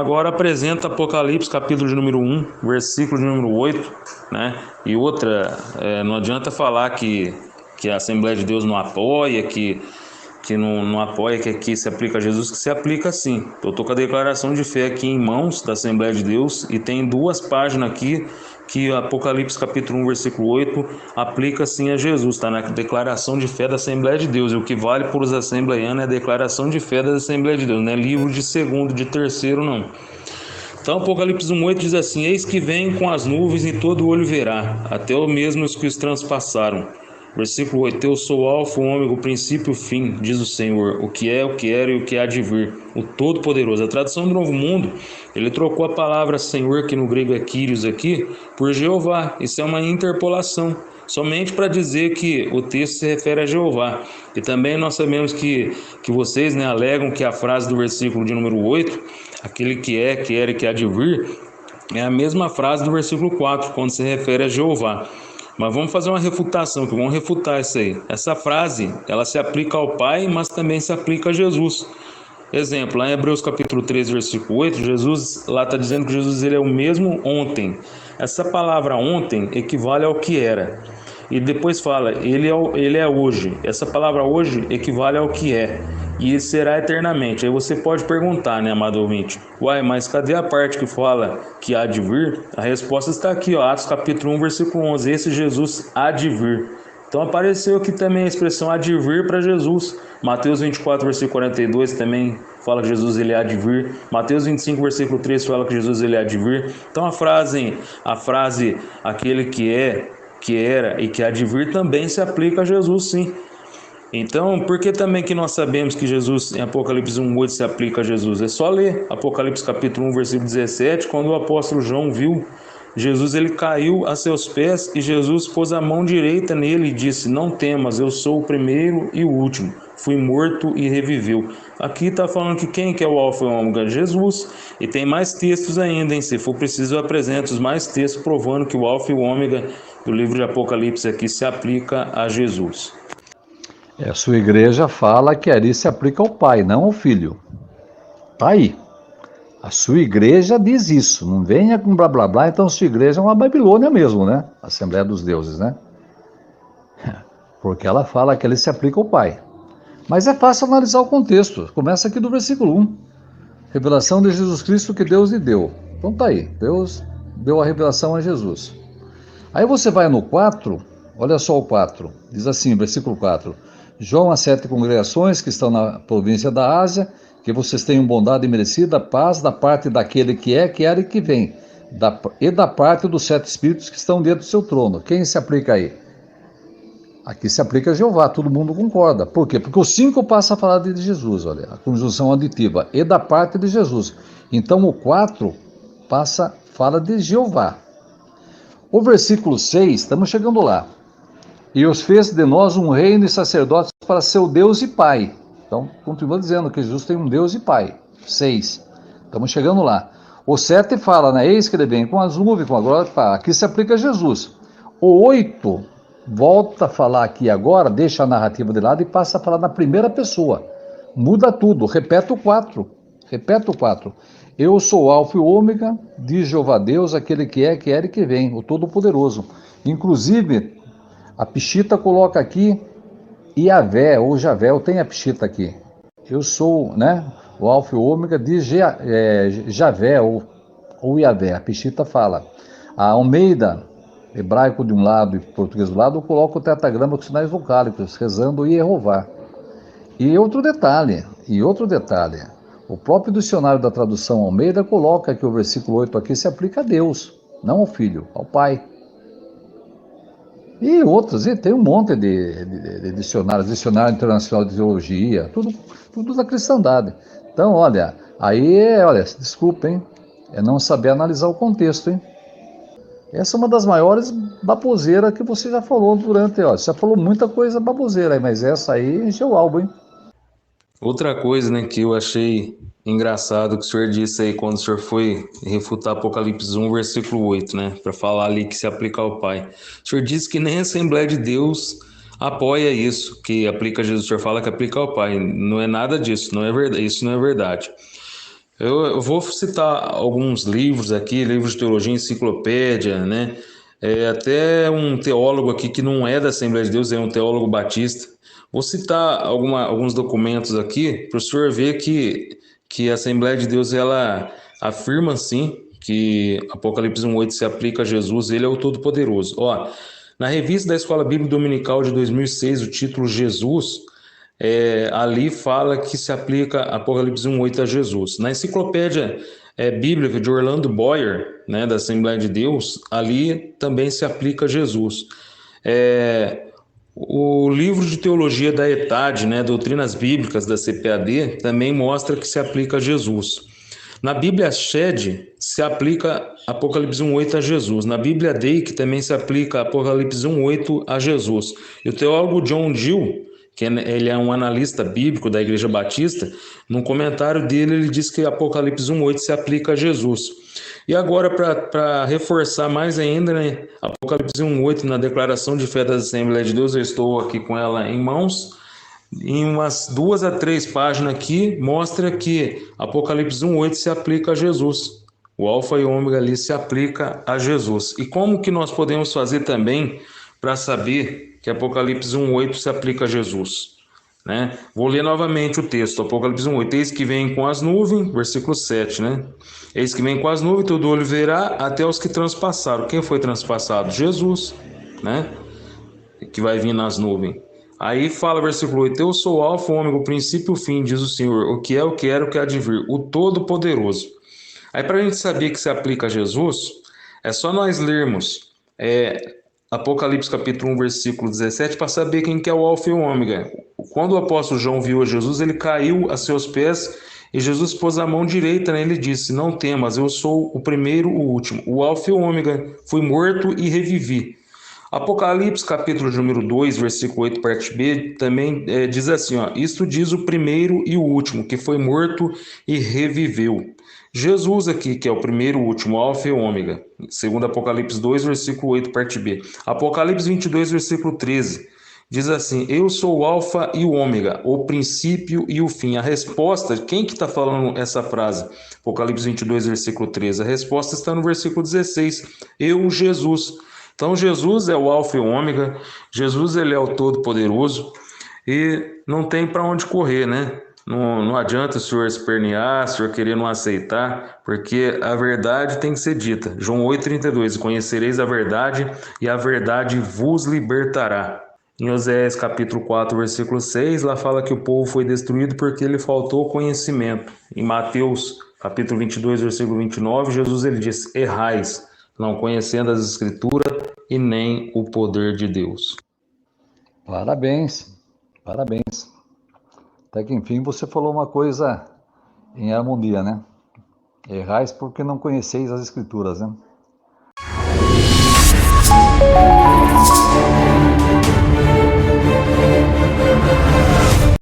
agora apresenta Apocalipse, capítulo de número 1, versículo de número 8, né? E outra, não adianta falar que a Assembleia de Deus não apoia, que não apoia, que aqui se aplica a Jesus, que se aplica sim. Eu estou com a declaração de fé aqui em mãos da Assembleia de Deus e tem 2 páginas aqui que Apocalipse capítulo 1, versículo 8 aplica sim a Jesus, está na declaração de fé da Assembleia de Deus. E o que vale para os assembleianos é a declaração de fé da Assembleia de Deus, não é livro de segundo, de terceiro, não. Então Apocalipse 1,8 diz assim: eis que vem com as nuvens e todo olho verá, até o mesmo os que os transpassaram. Versículo 8: eu sou o alfa, o ômega, o princípio e o fim, diz o Senhor, o que é, o que era e o que há de vir, o Todo-Poderoso. A tradução do Novo Mundo, ele trocou a palavra Senhor, que no grego é Kyrios aqui, por Jeová. Isso é uma interpolação, somente para dizer que o texto se refere a Jeová. E também nós sabemos que vocês, né, alegam que a frase do versículo de número 8, aquele que é, que era e que há de vir, é a mesma frase do versículo 4, quando se refere a Jeová. Mas vamos fazer uma refutação, que vamos refutar isso aí. Essa frase, ela se aplica ao Pai, mas também se aplica a Jesus. Exemplo, lá em Hebreus capítulo 13, versículo 8, Jesus, lá está dizendo que Jesus ele é o mesmo ontem. Essa palavra ontem equivale ao que era. E depois fala, ele é hoje. Essa palavra hoje equivale ao que é. E será eternamente. Aí você pode perguntar, né, amado ouvinte? Uai, mas cadê a parte que fala que há de vir? A resposta está aqui, ó, Atos capítulo 1, versículo 11. Esse Jesus há de vir. Então apareceu aqui também a expressão há de vir para Jesus. Mateus 24, versículo 42 também fala que Jesus ele há de vir. Mateus 25, versículo 3 fala que Jesus ele há de vir. Então a frase aquele que é, que era e que há de vir também se aplica a Jesus, sim. Então, por que também que nós sabemos que Jesus, em Apocalipse 1,8 se aplica a Jesus? É só ler Apocalipse capítulo 1, versículo 17, quando o apóstolo João viu Jesus, ele caiu a seus pés e Jesus pôs a mão direita nele e disse: não temas, eu sou o primeiro e o último, fui morto e reviveu. Aqui está falando que quem que é o alfa e o ômega? Jesus. E tem mais textos ainda, hein? Se for preciso eu apresento os mais textos provando que o alfa e o ômega do livro de Apocalipse aqui se aplica a Jesus. A sua igreja fala que ali se aplica ao Pai, não ao Filho. Tá aí. A sua igreja diz isso. Não venha com blá blá blá, então a sua igreja é uma Babilônia mesmo, né? Assembleia dos Deuses, né? Porque ela fala que ali se aplica ao Pai. Mas é fácil analisar o contexto. Começa aqui do versículo 1. Revelação de Jesus Cristo que Deus lhe deu. Então tá aí. Deus deu a revelação a Jesus. Aí você vai no 4, olha só o 4. Diz assim, versículo 4. João às 7 congregações que estão na província da Ásia, que vocês tenham bondade merecida, paz da parte daquele que é, que era e que vem, e da parte dos 7 espíritos que estão dentro do seu trono. Quem se aplica aí? Aqui se aplica a Jeová, todo mundo concorda. Por quê? Porque o 5 passa a falar de Jesus, olha, a conjunção aditiva, e da parte de Jesus. Então o 4 fala de Jeová. O versículo 6, estamos chegando lá. E os fez de nós um reino e sacerdotes para seu Deus e Pai. Então, continua dizendo que Jesus tem um Deus e Pai. 6. Estamos chegando lá. O 7 fala, né? Eis que ele vem com as nuvens, com a glória. Aqui se aplica a Jesus. O 8 volta a falar aqui agora, deixa a narrativa de lado e passa a falar na primeira pessoa. Muda tudo. Repete o 4. Repete o 4. Eu sou o alfa e o ômega, diz Jeová Deus, aquele que é, que era e que vem, o Todo-Poderoso. Inclusive, a Peshita coloca aqui Iavé, ou Javé, eu tenho a Peshita aqui. Eu sou, né, o alfa e o ômega de Javé, ou Iavé, a Peshita fala. A Almeida, hebraico de um lado e português do lado, coloca o tetragrama com sinais vocálicos, rezando Yehová. E outro detalhe, o próprio dicionário da tradução Almeida coloca que o versículo 8 aqui se aplica a Deus, não ao Filho, ao Pai. E outros, e tem um monte de dicionários, dicionário internacional de teologia, tudo da cristandade. Então, olha, desculpa, hein, é não saber analisar o contexto, hein. Essa é uma das maiores baboseiras que você já falou você já falou muita coisa baboseira aí, mas essa aí encheu o álbum, hein. Outra coisa, né, que eu achei engraçado que o senhor disse aí quando o senhor foi refutar Apocalipse 1, versículo 8, né, para falar ali que se aplica ao Pai. O senhor disse que nem a Assembleia de Deus apoia isso, que aplica a Jesus. O senhor fala que aplica ao Pai. Não é nada disso, não é verdade. Isso não é verdade. Eu vou citar alguns livros aqui, livros de teologia, enciclopédia, né? Até um teólogo aqui que não é da Assembleia de Deus, é um teólogo batista. Vou citar alguns documentos aqui para o senhor ver que a Assembleia de Deus ela afirma sim que Apocalipse 1:8 se aplica a Jesus, ele é o Todo-Poderoso. Ó, na revista da Escola Bíblica Dominical de 2006, o título Jesus, ali fala que se aplica Apocalipse 1:8 a Jesus. Na enciclopédia bíblica de Orlando Boyer, né, da Assembleia de Deus, ali também se aplica a Jesus. O livro de teologia da ETAD, né, Doutrinas Bíblicas da CPAD, também mostra que se aplica a Jesus. Na Bíblia Shed se aplica Apocalipse 1:8 a Jesus. Na Bíblia Dake também se aplica Apocalipse 1:8 a Jesus. E o teólogo John Gill, ele é um analista bíblico da Igreja Batista, num comentário dele ele diz que Apocalipse 1:8 se aplica a Jesus. E agora, para reforçar mais ainda, né, Apocalipse 1:8 na Declaração de Fé das Assembleias de Deus, eu estou aqui com ela em mãos, em umas 2 a 3 páginas aqui, mostra que Apocalipse 1:8 se aplica a Jesus. O alfa e o ômega ali se aplica a Jesus. E como que nós podemos fazer também para saber que Apocalipse 1:8 se aplica a Jesus? Né? Vou ler novamente o texto, Apocalipse 1:8. Eis que vem com as nuvens, versículo 7, né? Eis que vem com as nuvens, todo olho verá, até os que transpassaram. Quem foi transpassado? Jesus, né? Que vai vir nas nuvens. Aí fala, versículo 8, eu sou o alfa, o ômega, o princípio e o fim, diz o Senhor, o que é, o que era, o que há de vir, o Todo-Poderoso. Aí para a gente saber que se aplica a Jesus, é só nós lermos Apocalipse capítulo 1, versículo 17, para saber quem que é o alfa e o ômega. Quando o apóstolo João viu a Jesus, ele caiu a seus pés e Jesus pôs a mão direita nele e disse, não temas, eu sou o primeiro, o último, o alfa e o ômega, fui morto e revivi. Apocalipse, capítulo número 2, versículo 8, parte B, também diz assim, ó, isto diz o primeiro e o último, que foi morto e reviveu. Jesus aqui, que é o primeiro e o último, alfa e ômega, segundo Apocalipse 2, versículo 8, parte B. Apocalipse 22, versículo 13, diz assim, eu sou o alfa e o ômega, o princípio e o fim. A resposta, quem que está falando essa frase? Apocalipse 22, versículo 13, a resposta está no versículo 16, eu, Jesus. Então Jesus é o alfa e o ômega, Jesus ele é o Todo-Poderoso e não tem para onde correr, né? Não adianta o senhor espernear, o senhor querer não aceitar, porque a verdade tem que ser dita. João 8,32, conhecereis a verdade e a verdade vos libertará. Em Oséias capítulo 4, versículo 6, lá fala que o povo foi destruído porque lhe faltou conhecimento. Em Mateus capítulo 22, versículo 29, Jesus ele diz, errais, não conhecendo as Escrituras e nem o poder de Deus. Parabéns, parabéns. Até que enfim você falou uma coisa em harmonia, né? Errais porque não conheceis as Escrituras, né?